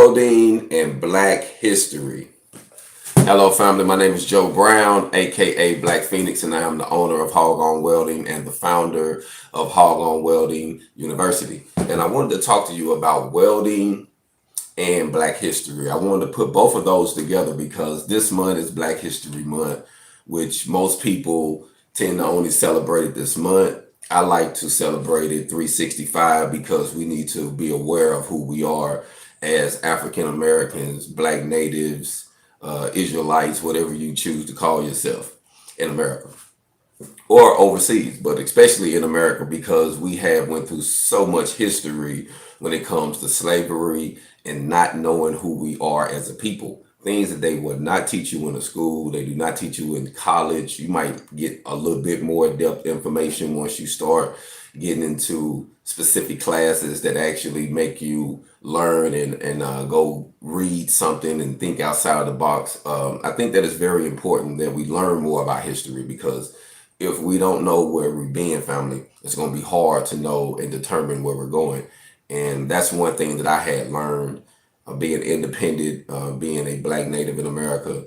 Welding and Black History. Hello, family. My name is Joe Brown, aka Black Feniks, and I am the owner of HogOn Welding and the founder of HogOn Welding University. And I wanted to talk to you about welding and Black History. I wanted to put both of those together because this month is Black History Month, which most people tend to only celebrate it this month. I like to celebrate it 365 because we need to be aware of who we are as African Americans, Black natives, Israelites, whatever you choose to call yourself in America or overseas, but especially in America because we have went through so much history when it comes to slavery and not knowing who we are as a people. Things that they would not teach you in a school, they do not teach you in college. You might get a little bit more depth information once you start getting into specific classes that actually make you learn and go read something and think outside of the box. I think that it's very important that we learn more about history because if we don't know where we're being, family, it's going to be hard to know and determine where we're going. And that's one thing that I had learned being independent, being a Black native in America,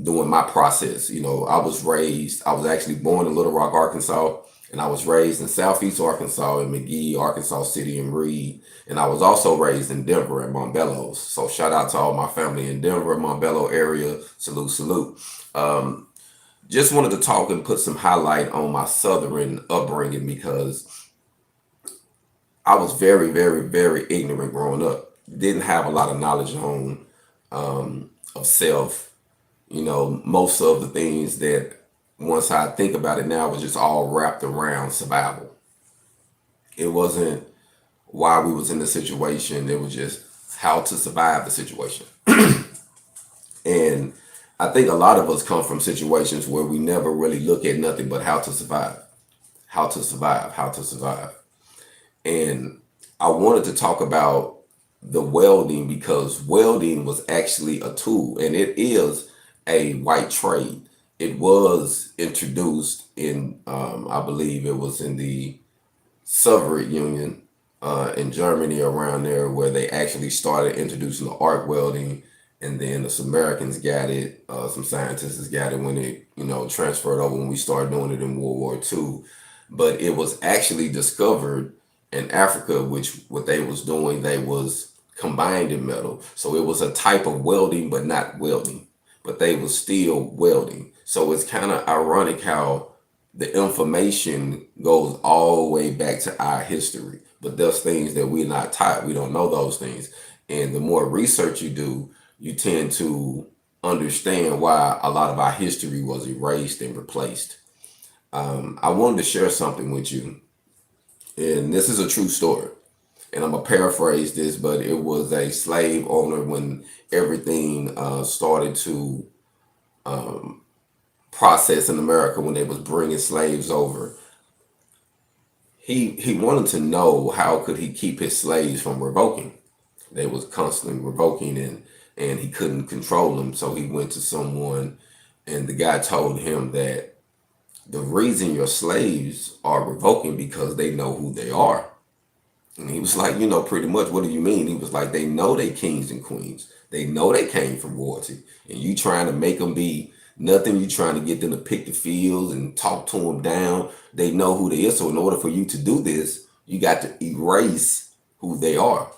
doing my process. You know, I was actually born in Little Rock, Arkansas, and I was raised in Southeast Arkansas, in McGee, Arkansas City, and Reed. And I was also raised in Denver at Montbello. So shout out to all my family in Denver, Montbello area. Salute, salute. Just wanted to talk and put some highlight on my Southern upbringing because I was very, very, very ignorant growing up. Didn't have a lot of knowledge on of self. You know, most of the things that once I think about it now was just all wrapped around survival. It wasn't why we was in the situation. It was just how to survive the situation. And I think a lot of us come from situations where we never really look at nothing but how to survive, how to survive, how to survive. And I wanted to talk about the welding because welding was actually a tool and it is a white trade. It was introduced in, I believe it was in the Soviet Union in Germany around there where they actually started introducing the arc welding. And then the Americans got it, some scientists got it when it, transferred over when we started doing it in World War II. But it was actually discovered in Africa, which what they was doing, they was combined in metal. So it was a type of welding, but not welding, but they was still welding. So it's kind of ironic how the information goes all the way back to our history, but there's things that we're not taught. We don't know those things. And the more research you do, you tend to understand why a lot of our history was erased and replaced. I wanted to share something with you, and this is a true story. And I'm going to paraphrase this, but it was a slave owner when everything started to process in America when they was bringing slaves over. He wanted to know how could he keep his slaves from revoking. They was constantly revoking and he couldn't control them. So he went to someone and the guy told him that the reason your slaves are revoking because they know who they are. And he was like, pretty much, what do you mean? He was like, they know they kings and queens. They know they came from royalty. And you trying to make them be nothing. You trying to get them to pick the fields and talk to them down. They know who they are. So in order for you to do this, you got to erase who they are.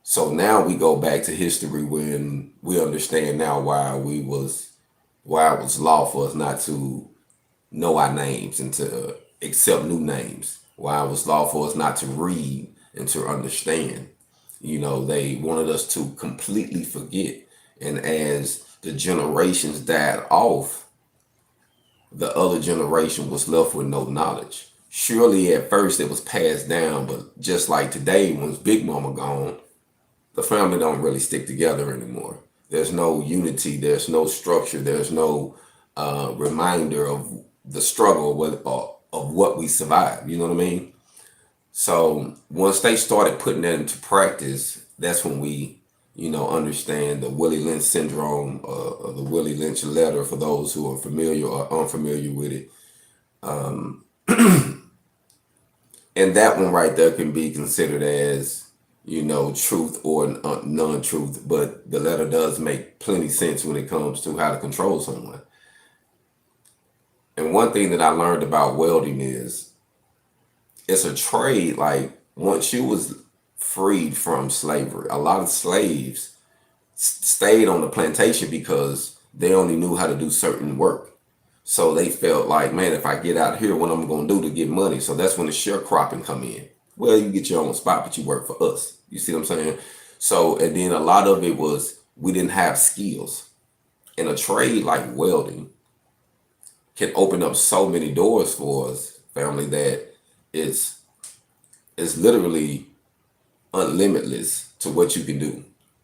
So now we go back to history when we understand now why it was law for us not to know our names and to accept new names. Why it was law for us not to read and to understand. They wanted us to completely forget. And as the generations died off, the other generation was left with no knowledge. Surely at first it was passed down, but just like today, once Big Mama gone, the family don't really stick together anymore. There's no unity. There's no structure. There's no reminder of the struggle of what we survived. You know what I mean? So once they started putting that into practice, that's when we, understand the Willie Lynch syndrome, or the Willie Lynch letter for those who are familiar or unfamiliar with it. And that one right there can be considered as truth or non-truth, but the letter does make plenty sense when it comes to how to control someone. And one thing that I learned about welding is it's a trade. Like once you was freed from slavery, a lot of slaves stayed on the plantation because they only knew how to do certain work. So they felt like, man, if I get out here, what I'm going to do to get money? So that's when the sharecropping come in. Well, you get your own spot, but you work for us. You see what I'm saying? So, and then a lot of it was we didn't have skills. And a trade like welding can open up so many doors for us, family, that it's it's literally unlimitless to what you can do.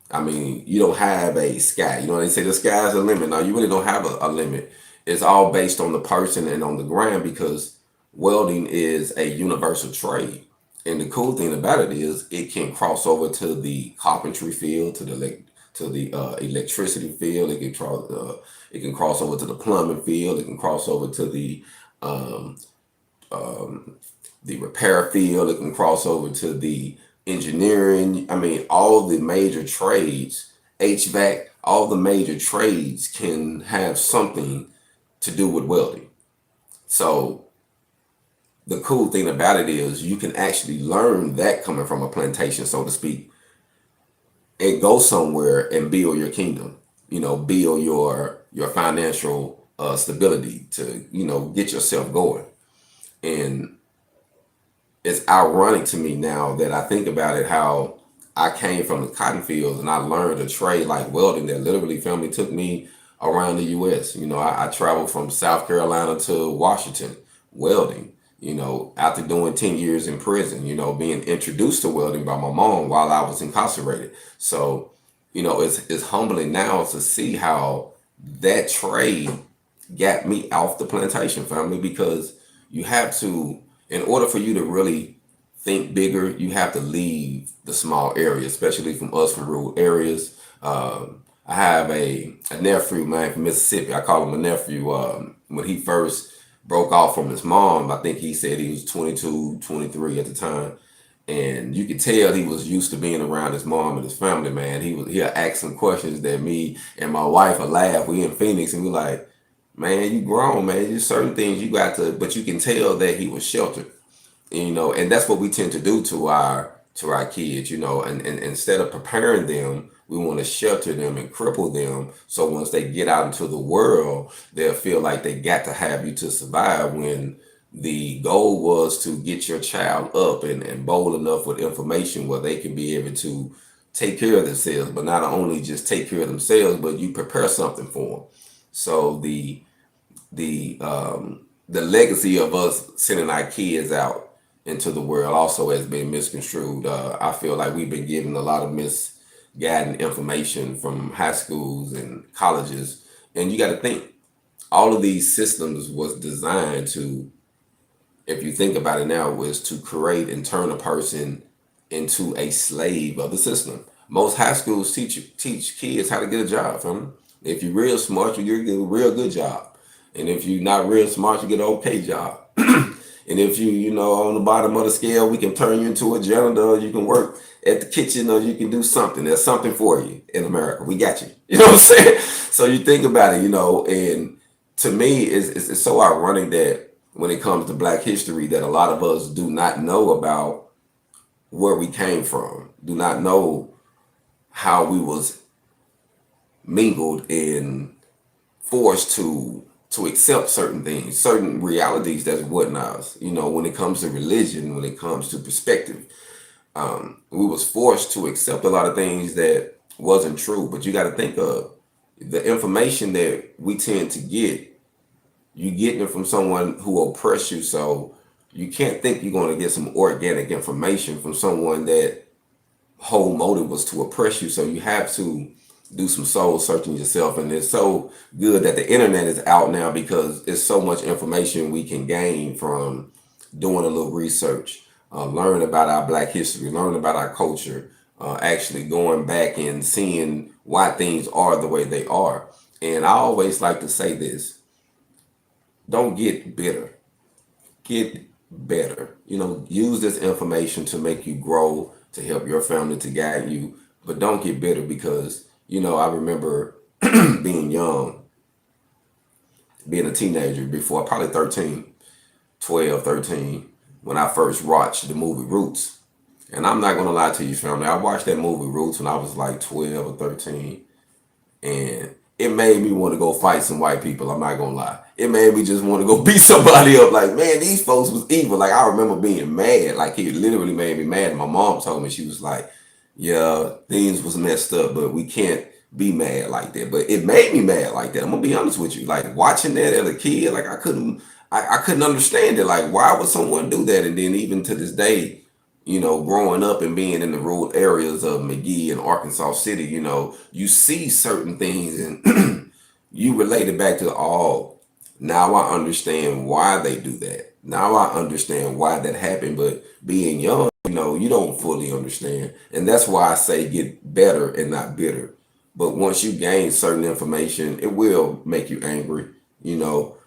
I mean, you don't have a sky. They say the sky's a limit. Now, you really don't have a limit. It's all based on the person and on the ground because welding is a universal trade. And the cool thing about it is it can cross over to the carpentry field, to the electricity field. It can cross over to the plumbing field. It can cross over to um, the repair field. It can cross over to the engineering. I mean, all the major trades, HVAC, all the major trades can have something to do with welding. So the cool thing about it is you can actually learn that coming from a plantation, so to speak, and go somewhere and build your kingdom. Build your financial stability to get yourself going. And it's ironic to me now that I think about it, how I came from the cotton fields and I learned a trade like welding that literally family took me around the U.S. I traveled from South Carolina to Washington welding, after doing 10 years in prison, being introduced to welding by my mom while I was incarcerated. So, it's humbling now to see how that trade got me off the plantation, family, because you have to, in order for you to really think bigger, you have to leave the small area, especially from rural areas. I have a nephew, man, from Mississippi. I call him a nephew. When he first broke off from his mom, I think he said he was 22, 23 at the time. And you could tell he was used to being around his mom and his family, man. He'll ask some questions that me and my wife will laugh. We in Phoenix and we like, man, you grown, man. There's certain things you got to, but you can tell that he was sheltered, and that's what we tend to do to our kids, and instead of preparing them, we want to shelter them and cripple them. So once they get out into the world, they'll feel like they got to have you to survive, when the goal was to get your child up and bold enough with information where they can be able to take care of themselves, but not only just take care of themselves, but you prepare something for them. So the legacy of us sending our kids out into the world also has been misconstrued. I feel like we've been given a lot of misguided information from high schools and colleges, and you got to think all of these systems was designed to, if you think about it now, was to create and turn a person into a slave of the system. Most high schools teach kids how to get a job. If you're real smart, you get a real good job, and if you're not real smart, you get an okay job. And if on the bottom of the scale, we can turn you into a janitor, or you can work at the kitchen, or you can do something. There's something for you in America. We got you. You know what I'm saying? So you think about it, and to me, it's so ironic that when it comes to Black history, that a lot of us do not know about where we came from, do not know how we was mingled and forced to accept certain things, certain realities that's whatnot. When it comes to religion, when it comes to perspective, we was forced to accept a lot of things that wasn't true. But you got to think of the information that we tend to get. You getting it from someone who oppressed you, so you can't think you're going to get some organic information from someone that whole motive was to oppress you. So you have to do some soul searching yourself. And it's so good that the internet is out now, because it's so much information we can gain from doing a little research, learn about our Black history, learn about our culture, actually going back and seeing why things are the way they are. And I always like to say this: don't get bitter, get better. Use this information to make you grow, to help your family, to guide you. But don't get bitter because, I remember being young, being a teenager before, probably 13, 12, 13, when I first watched the movie Roots. And I'm not going to lie to you, family. I watched that movie Roots when I was like 12 or 13. And it made me want to go fight some white people. I'm not gonna lie. It made me just want to go beat somebody up. Like, man, these folks was evil. Like, I remember being mad. Like, it literally made me mad. My mom told me, she was like, yeah, things was messed up, but we can't be mad like that. But it made me mad like that. I'm gonna be honest with you. Like, watching that as a kid, like, I couldn't understand it. Like, why would someone do that? And then even to this day, growing up and being in the rural areas of McGee and Arkansas City, you see certain things and you relate it back to, oh, now I understand why they do that. Now I understand why that happened. But being young, you don't fully understand. And that's why I say get better and not bitter. But once you gain certain information, it will make you angry. You know,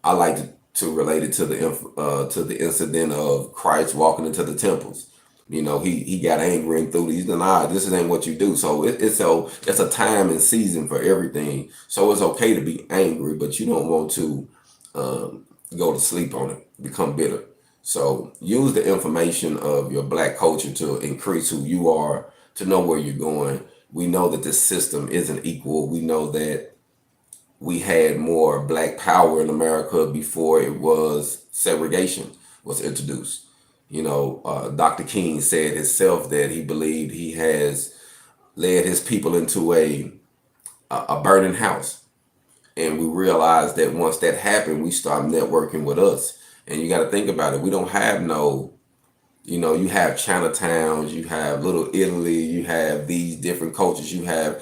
I like to relate it to the incident of Christ walking into the temples. He got angry and threw these. Nah, this ain't what you do. So it's a time and season for everything. So it's okay to be angry, but you don't want to go to sleep on it, become bitter. So use the information of your black culture to increase who you are, to know where you're going. We know that this system isn't equal. We know that we had more black power in America before it was segregation was introduced. Dr. King said himself that he believed he has led his people into a burning house. And we realized that once that happened, we started networking with us. And you got to think about it. We don't have you have Chinatowns, you have Little Italy, you have these different cultures, you have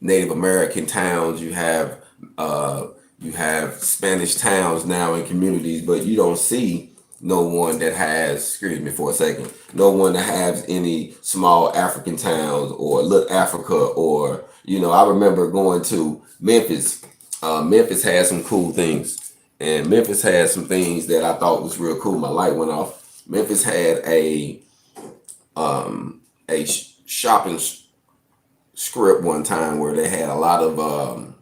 Native American towns, you have Spanish towns now in communities, but you don't see no one that has, excuse me for a second, no one that has any small African towns or Little Africa or, I remember going to Memphis. Memphis had some cool things, and Memphis had some things that I thought was real cool. My light went off. Memphis had a shopping script one time where they had a lot of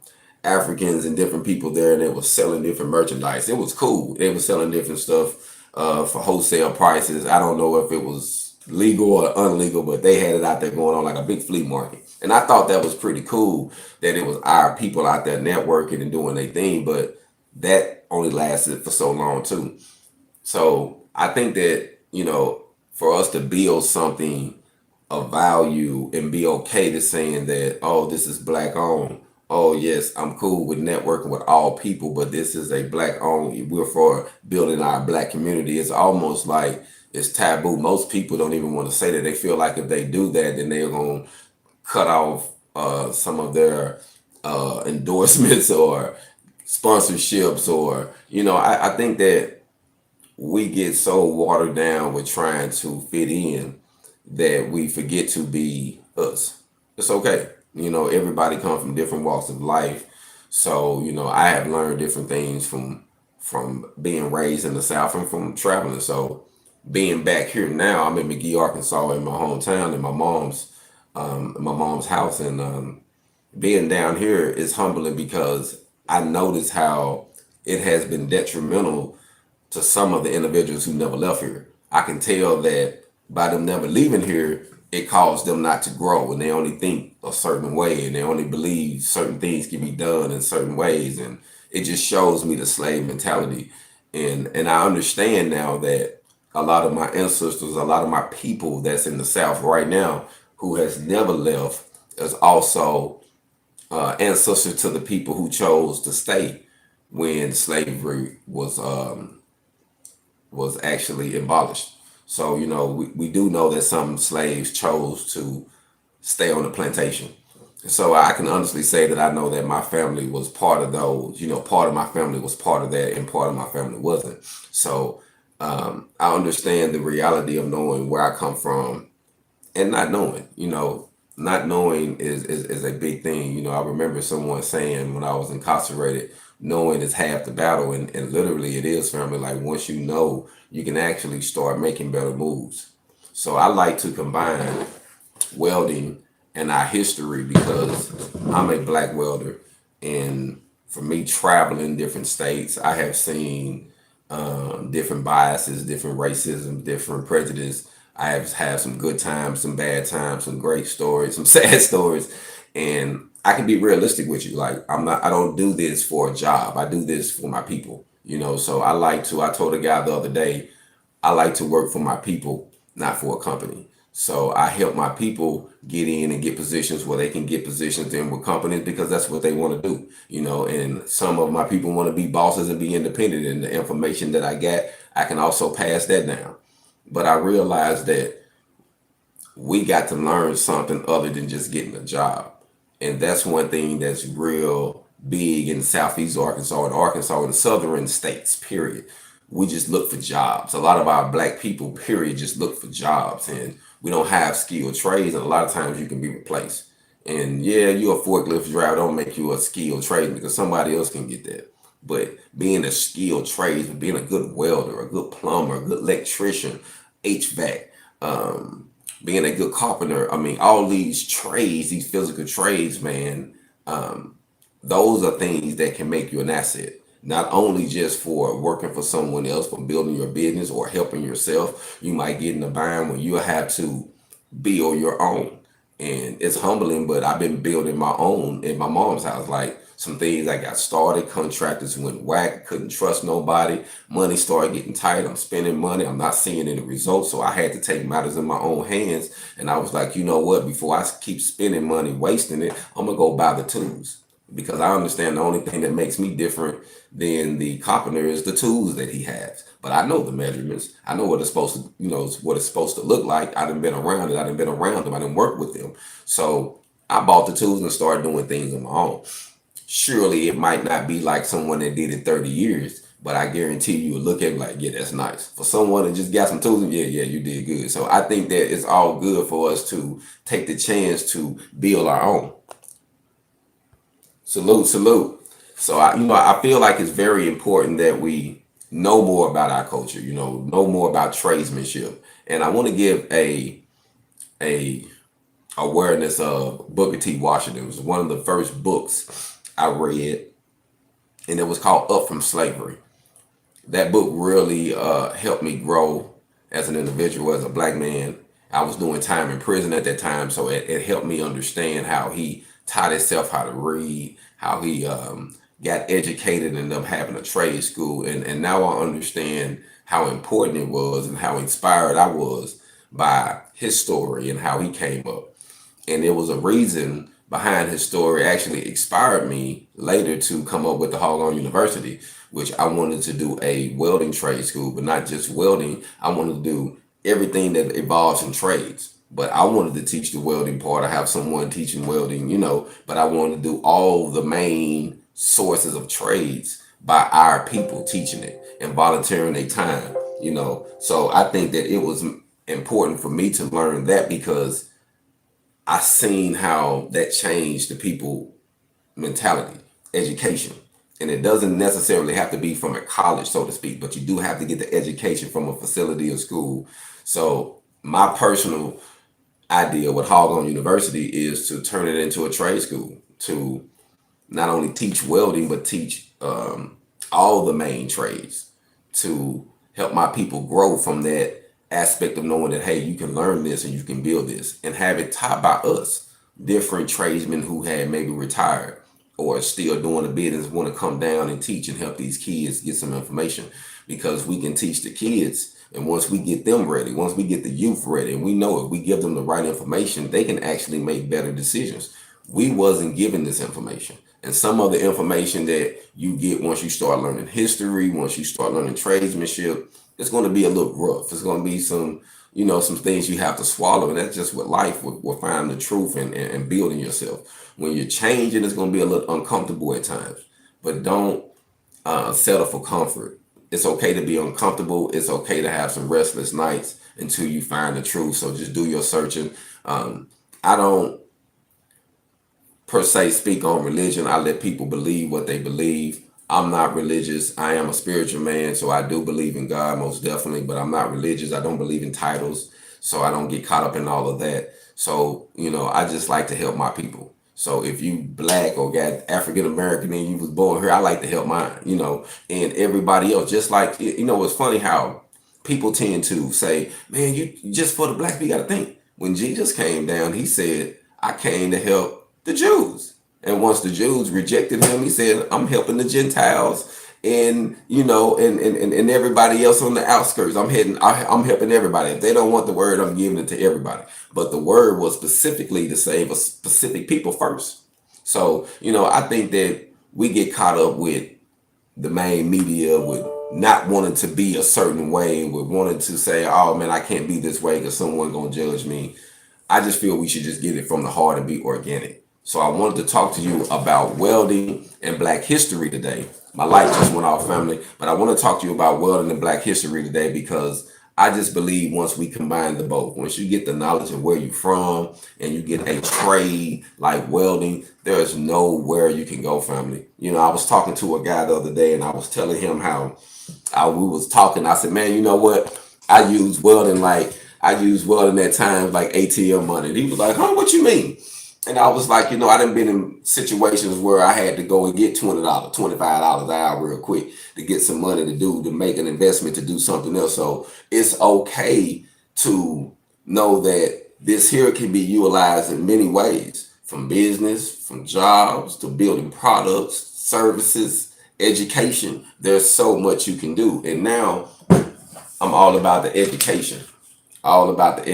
Africans and different people there, and they were selling different merchandise. It was cool. They were selling different stuff for wholesale prices. I don't know if it was legal or unlegal, but they had it out there going on like a big flea market. And I thought that was pretty cool that it was our people out there networking and doing their thing, but that only lasted for so long too. So I think that, for us to build something of value and be okay to saying that, oh, this is black owned. Oh, yes, I'm cool with networking with all people, but this is a black owned. We're for building our black community. It's almost like it's taboo. Most people don't even want to say that. They feel like if they do that, then they're going to cut off some of their endorsements or sponsorships or, I think that we get so watered down with trying to fit in that we forget to be us. It's okay. Everybody comes from different walks of life. So, I have learned different things from being raised in the South and from traveling. So being back here now, I'm in McGee, Arkansas, in my hometown, in my mom's house. And being down here is humbling because I notice how it has been detrimental to some of the individuals who never left here. I can tell that by them never leaving here, it caused them not to grow, and they only think a certain way, and they only believe certain things can be done in certain ways, and it just shows me the slave mentality. And I understand now that a lot of my ancestors, a lot of my people that's in the South right now who has never left is also ancestor to the people who chose to stay when slavery was actually abolished. So, we do know that some slaves chose to stay on the plantation. So I can honestly say that I know that my family was part of those, part of my family was part of that and part of my family wasn't. So I understand the reality of knowing where I come from and not knowing, not knowing is a big thing. I remember someone saying when I was incarcerated, knowing is half the battle. And literally it is, family. Like once you know, you can actually start making better moves. So I like to combine welding and our history because I'm a black welder, and for me traveling different states, I have seen different biases, different racism, different prejudice. I have had some good times, some bad times, some great stories, some sad stories, and I can be realistic with you. Like I don't do this for a job. I do this for my people. So I told a guy the other day, I like to work for my people, not for a company. So I help my people get in and get positions where they can get positions in with companies because that's what they want to do. And some of my people want to be bosses and be independent. And the information that I get, I can also pass that down. But I realized that we got to learn something other than just getting a job. And that's one thing that's real big in Southeast Arkansas and Arkansas and southern states, period. We just look for jobs. A lot of our black people, period, just look for jobs. And we don't have skilled trades. And a lot of times you can be replaced. And yeah, you're a forklift driver, don't make you a skilled trade because somebody else can get that. But being a skilled trade, being a good welder, a good plumber, a good electrician, HVAC, being a good carpenter. I mean, all these trades, these physical trades, man, those are things that can make you an asset. Not only just for working for someone else, for building your business or helping yourself. You might get in a bind when you have to build your own. And it's humbling, but I've been building my own in my mom's house. Like some things I got started, contractors went whack, couldn't trust nobody. Money started getting tight. I'm spending money. I'm not seeing any results. So I had to take matters in my own hands. And I was like, you know what? Before I keep spending money, wasting it, I'm going to go buy the tools. Because I understand the only thing that makes me different than the carpenter is the tools that he has. But I know the measurements. I know what it's supposed to, what it's supposed to look like. I done been around it. I done been around them. I done worked with them. So I bought the tools and started doing things on my own. Surely it might not be like someone that did it 30 years, but I guarantee you will look at it like, yeah, that's nice. For someone that just got some tools, yeah, you did good. So I think that it's all good for us to take the chance to build our own. Salute, salute. So I feel like it's very important that we know more about our culture, know more about tradesmanship. And I want to give a awareness of Booker T. Washington. It was one of the first books I read, and it was called Up From Slavery. That book really helped me grow as an individual, as a black man. I was doing time in prison at that time, so it helped me understand how he taught himself how to read, how he got educated and ended up having a trade school. And now I understand how important it was and how inspired I was by his story and how he came up. And there was a reason behind his story actually inspired me later to come up with the HogOn University, which I wanted to do a welding trade school, but not just welding. I wanted to do everything that involves in trades. But I wanted to teach the welding part. I have someone teaching welding, but I wanted to do all the main sources of trades by our people teaching it and volunteering their time. So I think that it was important for me to learn that because I seen how that changed the people mentality, education. And it doesn't necessarily have to be from a college, so to speak, but you do have to get the education from a facility or school. So my personal idea with HogOn University is to turn it into a trade school to not only teach welding, but teach all the main trades to help my people grow from that aspect of knowing that, hey, you can learn this and you can build this and have it taught by us, different tradesmen who had maybe retired or still doing the business, want to come down and teach and help these kids get some information because we can teach the kids. And once we get them ready, once we get the youth ready, and we know if we give them the right information, they can actually make better decisions. We wasn't given this information. And some of the information that you get once you start learning history, once you start learning tradesmanship, it's going to be a little rough. It's going to be some things you have to swallow. And that's just what life will find the truth and building yourself. When you're changing, it's going to be a little uncomfortable at times. But don't settle for comfort. It's okay to be uncomfortable. It's okay to have some restless nights until you find the truth. So just do your searching. I don't per se speak on religion. I let people believe what they believe. I'm not religious. I am a spiritual man, so I do believe in God most definitely, but I'm not religious. I don't believe in titles. so I don't get caught up in all of that. So, I just like to help my people. So if you black or got African American and you was born here, I like to help mine, and everybody else. Just like, it's funny how people tend to say, man, you just for the black people, you got to think. When Jesus came down, he said, I came to help the Jews. And once the Jews rejected him, he said, I'm helping the Gentiles and and everybody else on the outskirts. I'm helping everybody. If they don't want the word, I'm giving it to everybody. But the word was specifically to save a specific people first. So, I think that we get caught up with the main media, with not wanting to be a certain way, with wanting to say, oh man, I can't be this way because someone gonna judge me. I just feel we should just get it from the heart and be organic. So I wanted to talk to you about welding and Black history today. My light just went off, family, but I want to talk to you about welding and Black history today because I just believe once we combine the both, once you get the knowledge of where you're from and you get a trade like welding, there's nowhere you can go, family. I was talking to a guy the other day and I was telling him how we was talking. I said, man, you know what? I use welding at times like ATM money. And he was like, huh, what you mean? And I was like, I done been in situations where I had to go and get $20, $25 an hour real quick to get some money to make an investment, to do something else. So it's okay to know that this here can be utilized in many ways, from business, from jobs, to building products, services, education. There's so much you can do. And now I'm all about the education, all about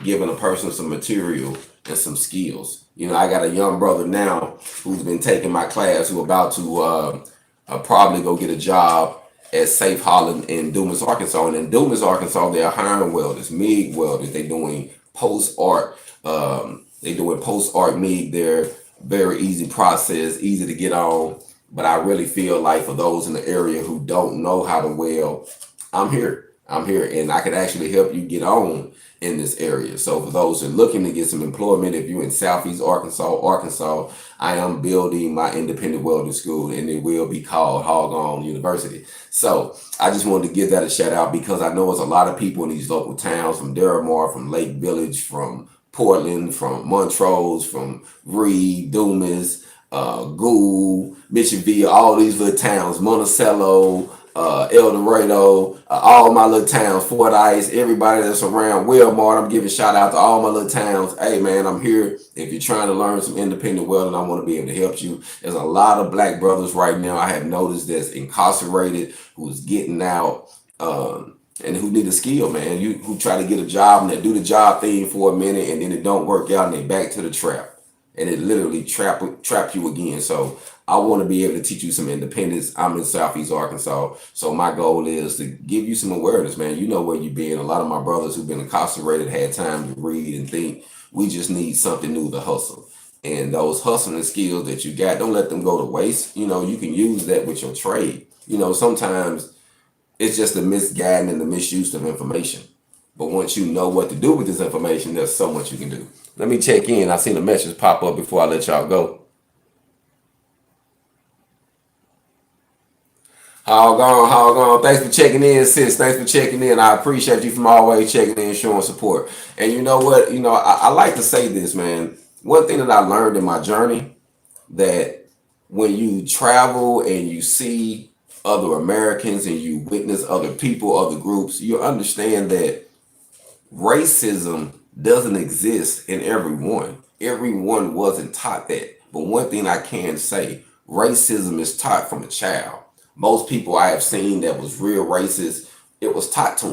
giving a person some material and some skills. I got a young brother now who's been taking my class, who about to probably go get a job at Safe Holland in Dumas, Arkansas. And in Dumas, Arkansas, they're hiring welders, MIG welders. They're doing post-art. Post-art MIG. They're very easy process, easy to get on. But I really feel like for those in the area who don't know how to weld, I'm here, and I could actually help you get on in this area. So for those who are looking to get some employment, if you're in Southeast Arkansas, I am building my independent welding school, and it will be called HogOn University. So I just wanted to give that a shout out because I know it's a lot of people in these local towns, from Deramar, from Lake Village, from Portland, from Montrose, from Reed, Dumas, Gould, Mitchellville, all these little towns, Monticello, El Dorado, all my little towns, Fordyce, everybody that's around Wilmart. I'm giving shout out to all my little towns. Hey man, I'm here. If you're trying to learn some independent welding, I want to be able to help you. There's a lot of black brothers right now I have noticed that's incarcerated, who's getting out, and who need a skill, man. Who try to get a job and they do the job thing for a minute and then it don't work out and they back to the trap. And it literally trap you again. So I want to be able to teach you some independence. I'm in Southeast Arkansas. So my goal is to give you some awareness, man. You know where you've been. A lot of my brothers who've been incarcerated had time to read and think. We just need something new to hustle. And those hustling skills that you got, don't let them go to waste. You can use that with your trade. Sometimes it's just the misguiding and the misuse of information. But once you know what to do with this information, there's so much you can do. Let me check in. I seen a message pop up before I let y'all go. HogOn. Thanks for checking in, sis. Thanks for checking in. I appreciate you from always checking in, showing support. And you know what? I like to say this, man. One thing that I learned in my journey, that when you travel and you see other Americans and you witness other people, other groups, you understand that racism doesn't exist in everyone. Everyone wasn't taught that. But one thing I can say, racism is taught from a child. Most people I have seen that was real racist, it was taught to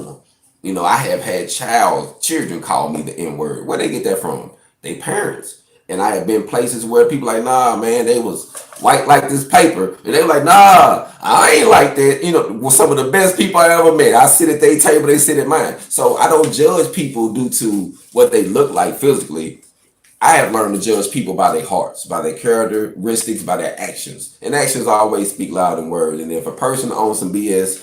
them. I have had children call me the N-word. Where they get that from? They parents. And I have been places where people like, nah, man, they was white like this paper. And they were like, nah, I ain't like that. Some of the best people I ever met. I sit at their table, they sit at mine. So I don't judge people due to what they look like physically. I have learned to judge people by their hearts, by their characteristics, by their actions. And actions always speak louder than words. And if a person owns some BS,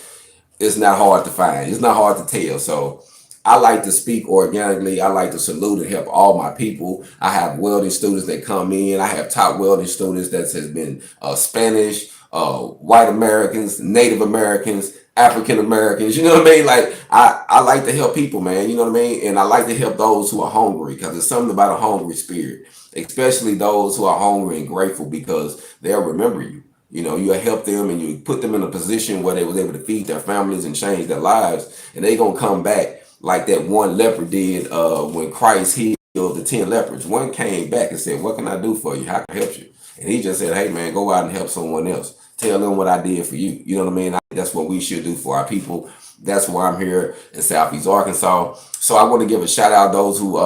it's not hard to find. It's not hard to tell. So I like to speak organically. I like to salute and help all my people. I have welding students that come in. I have top welding students that has been Spanish, white Americans, Native Americans, African Americans, you know what I mean? Like I like to help people, man, you know what I mean? And I like to help those who are hungry because there's something about a hungry spirit, especially those who are hungry and grateful because they'll remember you. You know, you help them and you put them in a position where they was able to feed their families and change their lives, and they gonna come back like that one leper did when Christ healed the 10 lepers. One came back and said, "What can I do for you? How can I help you?" And he just said, "Hey man, go out and help someone else. Tell them what I did for you." You know what I mean? That's what we should do for our people. That's why I'm here in Southeast Arkansas. So I want to give a shout out those who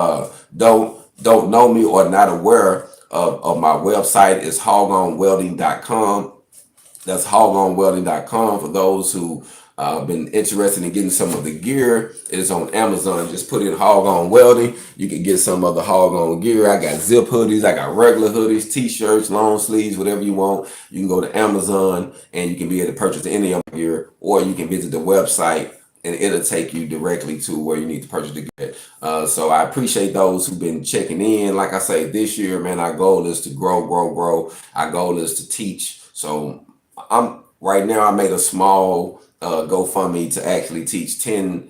don't know me or not aware of my website is HogOn2017.com. That's HogOn2017.com for those who been interested in getting some of the gear. It is on Amazon. Just put in HogOn Welding. You can get some of the HogOn gear. I got zip hoodies. I got regular hoodies, t-shirts, long sleeves, whatever you want. You can go to Amazon and you can be able to purchase any of the gear, or you can visit the website and it'll take you directly to where you need to purchase the gear. So I appreciate those who've been checking in. Like I say, this year, man, our goal is to grow, grow, grow. Our goal is to teach. So I'm right now. I made a small GoFundMe to actually teach 10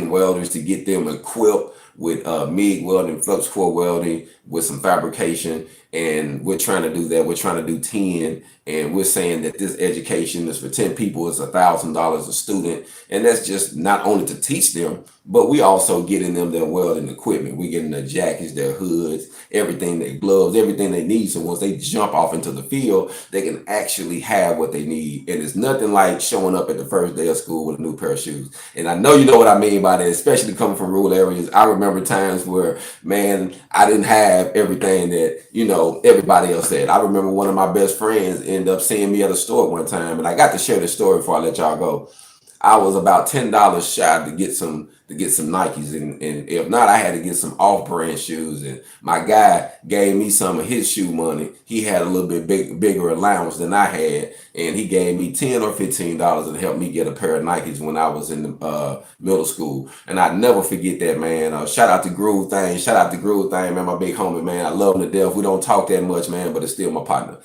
welders to get them equipped with MIG welding, flux core welding, with some fabrication. And we're trying to do that. We're trying to do 10. And we're saying that this education is for 10 people. It's $1,000 a student. And that's just not only to teach them, but we also getting them their welding equipment. We getting their jackets, their hoods, everything, their gloves, everything they need. So once they jump off into the field, they can actually have what they need. And it's nothing like showing up at the first day of school with a new pair of shoes. And I know you know what I mean by that, especially coming from rural areas. I remember times where, man, I didn't have everything that, you know, everybody else had. I remember one of my best friends ended up seeing me at a store one time, and I got to share this story before I let y'all go. I was about $10 shy to get some Nikes, and if not, I had to get some off-brand shoes. And my guy gave me some of his shoe money. He had a little bit bigger allowance than I had, and he gave me $10 or $15 and helped me get a pair of Nikes when I was in the middle school. And I never forget that, man. Shout out to Groove Thing. Shout out to Groove Thing, man. My big homie, man. I love him to death. We don't talk that much, man, but it's still my partner.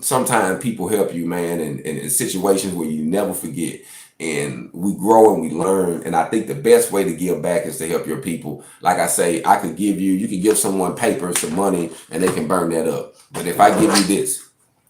Sometimes people help you, man, in situations where you never forget. And we grow and we learn. And I think the best way to give back is to help your people. Like I say, you can give someone paper, some money, and they can burn that up. But if I give you this,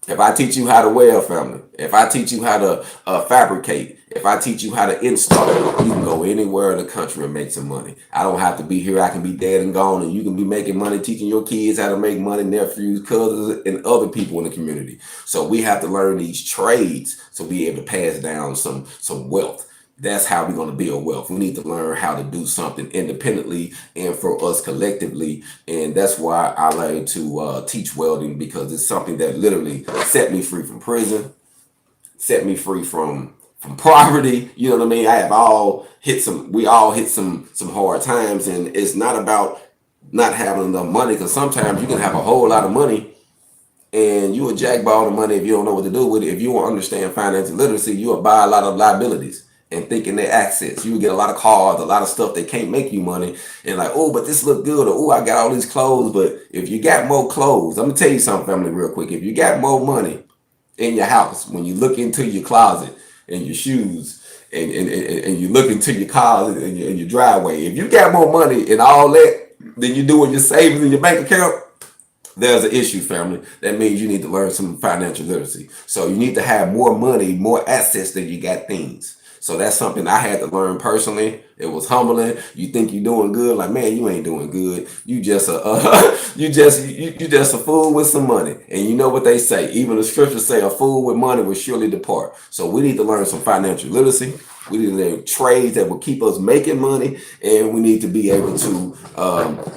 if I teach you how to weld, family, if I teach you how to fabricate, if I teach you how to install, you can go anywhere in the country and make some money. I don't have to be here. I can be dead and gone, and you can be making money teaching your kids how to make money, nephews, cousins, and other people in the community. So we have to learn these trades to be able to pass down some wealth. That's how we're going to build wealth. We need to learn how to do something independently and for us collectively. And that's why I like to teach welding, because it's something that literally set me free from prison, set me free from poverty. You know what I mean? We all hit some hard times, and it's not about not having enough money, because sometimes you can have a whole lot of money and you will jackball the money if you don't know what to do with it. If you don't understand financial literacy, you will buy a lot of liabilities and thinking they're assets. You will get a lot of cards, a lot of stuff that can't make you money, and like, oh, but this look good, or oh, I got all these clothes. But if you got more clothes, I'm gonna tell you something, family, real quick. If you got more money in your house, when you look into your closet and your shoes, and you look into your closet and your driveway, if you got more money and all that than you do in your savings in your bank account, there's an issue, family. That means you need to learn some financial literacy. So you need to have more money, more assets than you got things. So that's something I had to learn personally. It was humbling. You think you're doing good, like, man, you ain't doing good. You just you just a fool with some money. And you know what they say? Even the scriptures say a fool with money will surely depart. So we need to learn some financial literacy. We need to learn trades that will keep us making money, and we need to be able to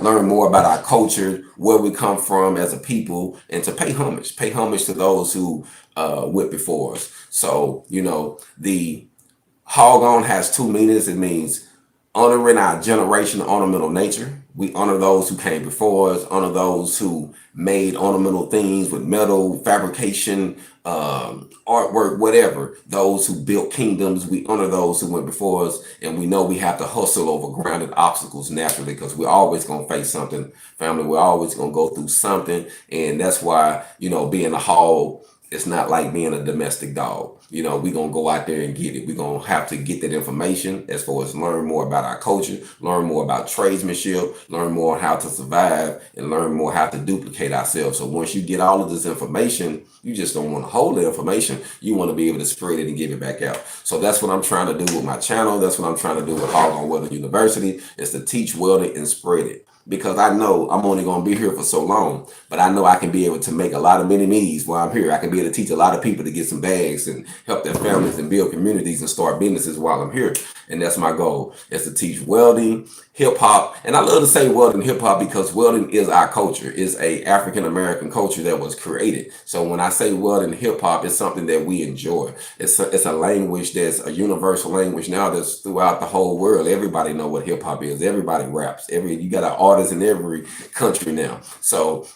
learn more about our culture, where we come from as a people, and to pay homage to those who went before us. So, you know, the HogOn has two meanings. It means honoring our generational ornamental nature. We honor those who came before us, honor those who made ornamental things with metal, fabrication, artwork, whatever. Those who built kingdoms, we honor those who went before us. And we know we have to hustle over grounded obstacles naturally, because we're always going to face something. Family, we're always going to go through something. And that's why, you know, being a hog It's not like being a domestic dog. You know, we're going to go out there and get it. We're going to have to get that information as far as learn more about our culture, learn more about tradesmanship, learn more how to survive, and learn more how to duplicate ourselves. So once you get all of this information, you just don't want to hold the information. You want to be able to spread it and give it back out. So that's what I'm trying to do with my channel. That's what I'm trying to do with HogOn Welding University, is to teach welding and spread it. Because I know I'm only going to be here for so long, but I know I can be able to make a lot of mini me's while I'm here. I can be able to teach a lot of people to get some bags and help their families and build communities and start businesses while I'm here. And that's my goal, is to teach welding, hip hop. And I love to say welding, hip hop, because welding is our culture. It's a African American culture that was created. So when I say welding, hip hop, it's something that we enjoy. It's a language that's a universal language now that's throughout the whole world. Everybody know what hip hop is. Everybody raps. You got an artist in every country now. So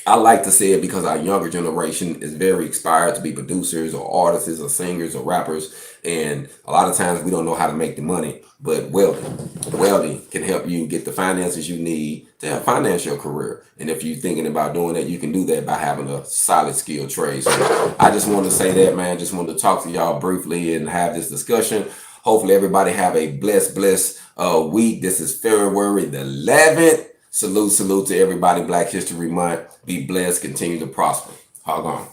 I like to say it because our younger generation is very inspired to be producers or artists or singers or rappers. And a lot of times we don't know how to make the money, but welding can help you get the finances you need to have finance your career. And if you're thinking about doing that, you can do that by having a solid skilled trade. So I just wanted to say that, man. Just wanted to talk to y'all briefly and have this discussion. Hopefully everybody have a blessed week. This is February the 11th. Salute to everybody. Black History Month. Be blessed. Continue to prosper. HogOn.